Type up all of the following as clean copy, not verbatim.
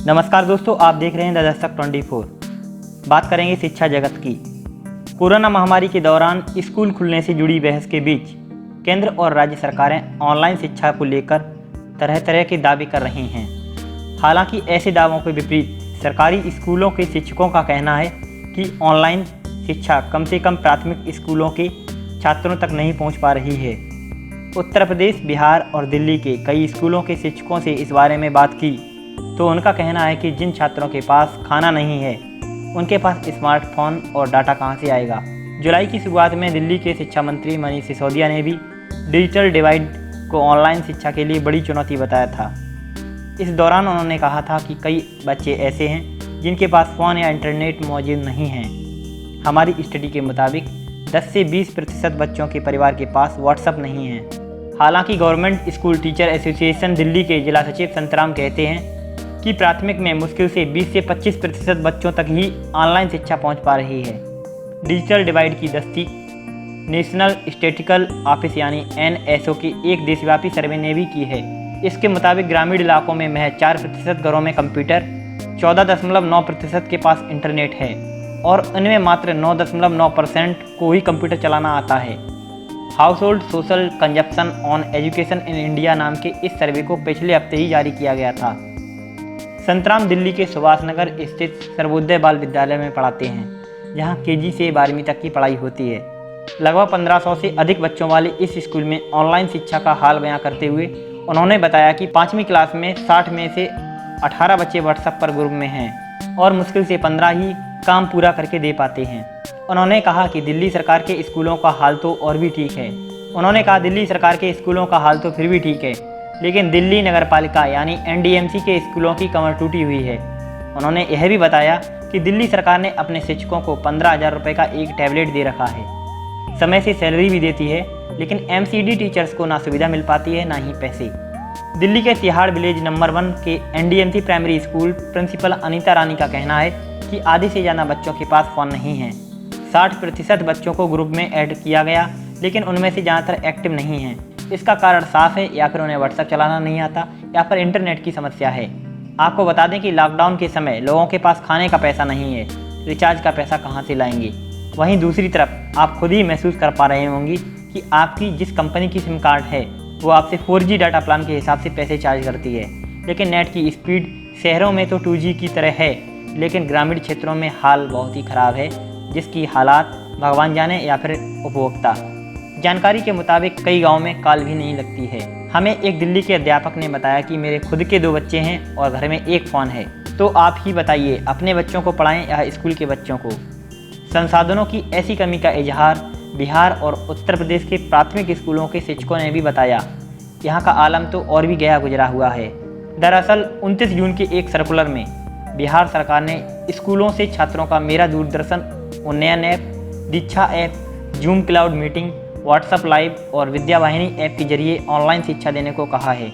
नमस्कार दोस्तों, आप देख रहे हैं द दस्तक 24। बात करेंगे शिक्षा जगत की। कोरोना महामारी के दौरान स्कूल खुलने से जुड़ी बहस के बीच केंद्र और राज्य सरकारें ऑनलाइन शिक्षा को लेकर तरह तरह के दावे कर रही हैं। हालांकि ऐसे दावों के विपरीत सरकारी स्कूलों के शिक्षकों का कहना है कि ऑनलाइन शिक्षा कम से कम प्राथमिक स्कूलों के छात्रों तक नहीं पहुंच पा रही है। उत्तर प्रदेश, बिहार और दिल्ली के कई स्कूलों के शिक्षकों से इस बारे में बात की तो उनका कहना है कि जिन छात्रों के पास खाना नहीं है उनके पास स्मार्टफोन और डाटा कहां से आएगा। जुलाई की शुरुआत में दिल्ली के शिक्षा मंत्री मनीष सिसोदिया ने भी डिजिटल डिवाइड को ऑनलाइन शिक्षा के लिए बड़ी चुनौती बताया था। इस दौरान उन्होंने कहा था कि कई बच्चे ऐसे हैं जिनके पास फ़ोन या इंटरनेट मौजूद नहीं हैं। हमारी स्टडी के मुताबिक 10 से 20% बच्चों के परिवार के पास व्हाट्सएप नहीं है। हालांकि government school teacher association Delhi के जिला सचिव संतराम कहते हैं कि प्राथमिक में मुश्किल से 20 से 25% बच्चों तक ही ऑनलाइन शिक्षा पहुंच पा रही है। डिजिटल डिवाइड की तस्दीक नेशनल स्टैटिस्टिकल ऑफिस यानी NSO के एक देशव्यापी सर्वे ने भी की है। इसके मुताबिक ग्रामीण इलाकों में महज 4% घरों में कंप्यूटर, 14.9% के पास इंटरनेट है और उनमें मात्र 9.9% को ही कंप्यूटर चलाना आता है। House hold social consumption on education in India नाम के इस सर्वे को पिछले हफ्ते ही जारी किया गया था। संतराम दिल्ली के सुभाष नगर स्थित सर्वोदय बाल विद्यालय में पढ़ाते हैं, जहां KG से 12वीं तक की पढ़ाई होती है। लगभग 1500 से अधिक बच्चों वाले इस स्कूल में ऑनलाइन शिक्षा का हाल बयां करते हुए उन्होंने बताया कि 5वीं क्लास में 60 में से 18 बच्चे व्हाट्सएप पर ग्रुप में हैं और मुश्किल से 15 ही काम पूरा करके दे पाते हैं। उन्होंने कहा कि दिल्ली सरकार के स्कूलों का हाल तो और भी ठीक है। उन्होंने कहा दिल्ली सरकार के स्कूलों का हाल तो फिर भी ठीक है, लेकिन दिल्ली नगर पालिका यानी NDMC के स्कूलों की कमर टूटी हुई है। उन्होंने यह भी बताया कि दिल्ली सरकार ने अपने शिक्षकों को 15,000 रुपये का एक टैबलेट दे रखा है। समय से सैलरी भी देती है, लेकिन MCD टीचर्स को ना सुविधा मिल पाती है ना ही पैसे। दिल्ली के तिहाड़ विलेज नंबर 1 के NDMC primary school principal Anita Rani का कहना है कि आधे से ज़्यादा बच्चों के पास फ़ोन नहीं है। 60% बच्चों को ग्रुप में ऐड किया गया, लेकिन उनमें से ज़्यादातर एक्टिव नहीं हैं। इसका कारण साफ है, या फिर उन्हें व्हाट्सएप चलाना नहीं आता या फिर इंटरनेट की समस्या है। आपको बता दें कि लॉकडाउन के समय लोगों के पास खाने का पैसा नहीं है, रिचार्ज का पैसा कहां से लाएंगे। वहीं दूसरी तरफ आप खुद ही महसूस कर पा रहे होंगे कि आपकी जिस कंपनी की सिम कार्ड है वो आपसे 4G डाटा प्लान के हिसाब से पैसे चार्ज करती है, लेकिन नेट की स्पीड शहरों में तो 2G की तरह है, लेकिन ग्रामीण क्षेत्रों में हाल बहुत ही ख़राब है, जिसकी हालात भगवान जाने या फिर उपभोक्ता। जानकारी के मुताबिक कई गांवों में कॉल भी नहीं लगती है। हमें एक दिल्ली के अध्यापक ने बताया कि मेरे खुद के 2 बच्चे हैं और घर में एक फ़ोन है। तो आप ही बताइए, अपने बच्चों को पढ़ाएं या स्कूल के बच्चों को। संसाधनों की ऐसी कमी का इजहार बिहार और उत्तर प्रदेश के प्राथमिक स्कूलों के शिक्षकों ने भी बताया। यहाँ का आलम तो और भी गया गुजरा हुआ है। दरअसल 29 जून के एक सर्कुलर में बिहार सरकार ने स्कूलों से छात्रों का मेरा Doordarshan Unnayan app, Diksha app, Zoom cloud meeting, WhatsApp live और विद्यावाहिनी ऐप के जरिए ऑनलाइन शिक्षा देने को कहा है।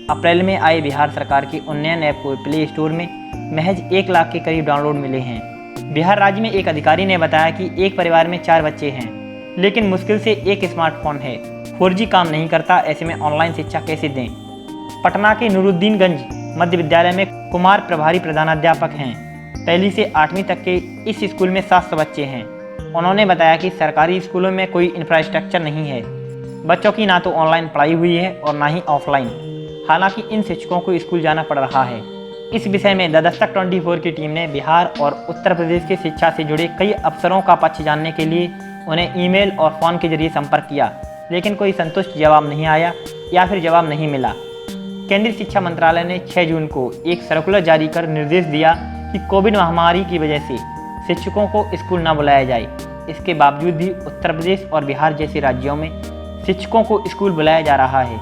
अप्रैल में आए बिहार सरकार के उन्नयन ऐप को प्ले स्टोर में महज 1 लाख के करीब डाउनलोड मिले हैं। बिहार राज्य में एक अधिकारी ने बताया कि एक परिवार में 4 बच्चे हैं, लेकिन मुश्किल से एक स्मार्टफोन है। 4G काम नहीं करता, ऐसे में ऑनलाइन शिक्षा कैसे दें। पटना के नूरुद्दीनगंज मध्य विद्यालय में कुमार प्रभारी प्रधानाध्यापक हैं। 1ली से 8वीं तक के इस स्कूल में 700 बच्चे हैं। उन्होंने बताया कि सरकारी स्कूलों में कोई इंफ्रास्ट्रक्चर नहीं है। बच्चों की ना तो ऑनलाइन पढ़ाई हुई है और ना ही ऑफलाइन। हालांकि इन शिक्षकों को स्कूल जाना पड़ रहा है। इस विषय में द दस्तक 24 की टीम ने बिहार और उत्तर प्रदेश की शिक्षा से जुड़े कई अफसरों का पक्ष जानने के लिए उन्हें ईमेल और फ़ोन के जरिए संपर्क किया, लेकिन कोई संतुष्ट जवाब नहीं आया या फिर जवाब नहीं मिला। केंद्रीय शिक्षा मंत्रालय ने 6 जून को एक सर्कुलर जारी कर निर्देश दिया कि कोविड महामारी की वजह से शिक्षकों को स्कूल न बुलाया जाए। इसके बावजूद भी उत्तर प्रदेश और बिहार जैसे राज्यों में शिक्षकों को स्कूल बुलाया जा रहा है।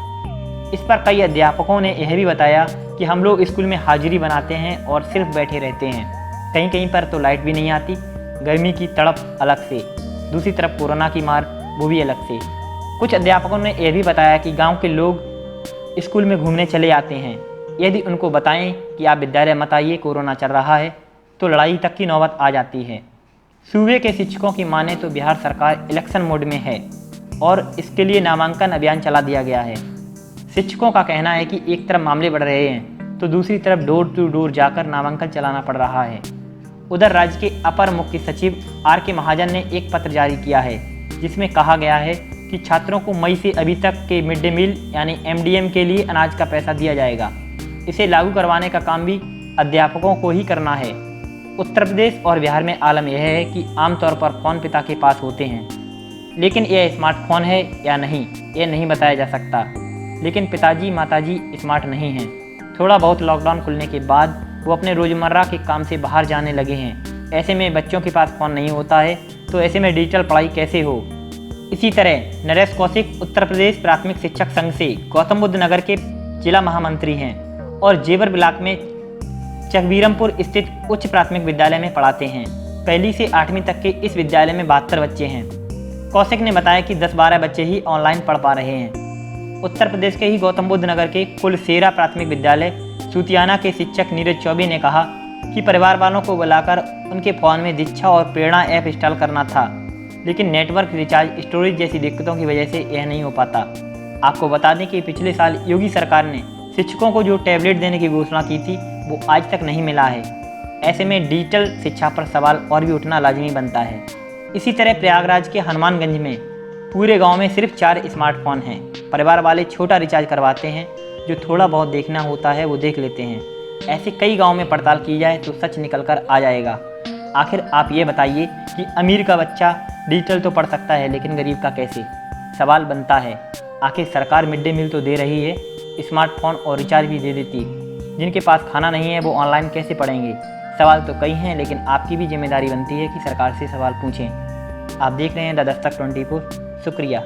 इस पर कई अध्यापकों ने यह भी बताया कि हम लोग स्कूल में हाजिरी बनाते हैं और सिर्फ बैठे रहते हैं। कहीं कहीं पर तो लाइट भी नहीं आती, गर्मी की तड़प अलग से, दूसरी तरफ कोरोना की मार वो भी अलग से। कुछ अध्यापकों ने यह भी बताया कि गाँव के लोग स्कूल में घूमने चले आते हैं। यदि उनको बताएं कि आप विद्यालय मत आइए, कोरोना चल रहा है, तो लड़ाई तक की नौबत आ जाती है। सूबे के शिक्षकों की माने तो बिहार सरकार इलेक्शन मोड में है और इसके लिए नामांकन अभियान चला दिया गया है। शिक्षकों का कहना है कि एक तरफ मामले बढ़ रहे हैं तो दूसरी तरफ डोर टू डोर जाकर नामांकन चलाना पड़ रहा है। उधर राज्य के अपर मुख्य सचिव R.K. महाजन ने एक पत्र जारी किया है जिसमें कहा गया है कि छात्रों को मई से अभी तक के मिड डे मील यानी MDM के लिए अनाज का पैसा दिया जाएगा। इसे लागू करवाने का काम भी अध्यापकों को ही करना है। उत्तर प्रदेश और बिहार में आलम यह है कि आमतौर पर फ़ोन पिता के पास होते हैं, लेकिन यह स्मार्टफोन है या नहीं यह नहीं बताया जा सकता। लेकिन पिताजी माताजी स्मार्ट नहीं हैं। थोड़ा बहुत लॉकडाउन खुलने के बाद वो अपने रोज़मर्रा के काम से बाहर जाने लगे हैं। ऐसे में बच्चों के पास फ़ोन नहीं होता है, तो ऐसे में डिजिटल पढ़ाई कैसे हो। इसी तरह नरेश कौशिक उत्तर प्रदेश प्राथमिक शिक्षक संघ से गौतम बुद्ध नगर के जिला महामंत्री हैं और जेवर ब्लॉक में चकबीरमपुर स्थित उच्च प्राथमिक विद्यालय में पढ़ाते हैं। पहली से 8वीं तक के इस विद्यालय में 72 बच्चे हैं। कौशिक ने बताया कि 10-12 बच्चे ही ऑनलाइन पढ़ पा रहे हैं। उत्तर प्रदेश के ही गौतम बुद्ध नगर के कुलसेरा प्राथमिक विद्यालय सूतियाना के शिक्षक नीरज चौबे ने कहा कि परिवार वालों को बुलाकर उनके फ़ोन में दीक्षा और प्रेरणा ऐप इंस्टॉल करना था, लेकिन नेटवर्क रिचार्ज स्टोरेज जैसी दिक्कतों की वजह से यह नहीं हो पाता। आपको बता दें कि पिछले साल योगी सरकार ने शिक्षकों को जो टैबलेट देने की घोषणा की थी वो आज तक नहीं मिला है। ऐसे में डिजिटल शिक्षा पर सवाल और भी उठना लाजमी बनता है। इसी तरह प्रयागराज के हनुमानगंज में पूरे गांव में सिर्फ 4 स्मार्टफोन हैं। परिवार वाले छोटा रिचार्ज करवाते हैं, जो थोड़ा बहुत देखना होता है वो देख लेते हैं। ऐसे कई गाँव में पड़ताल की जाए तो सच निकल कर आ जाएगा। आखिर आप ये बताइए कि अमीर का बच्चा डिजिटल तो पढ़ सकता है, लेकिन गरीब का कैसे? सवाल बनता है, आखिर सरकार मिड डे मील तो दे रही है, स्मार्टफोन और रिचार्ज भी दे देती, जिनके पास खाना नहीं है वो ऑनलाइन कैसे पढ़ेंगे? सवाल तो कई हैं, लेकिन आपकी भी जिम्मेदारी बनती है कि सरकार से सवाल पूछें। आप देख रहे हैं द दस्तक 24। शुक्रिया।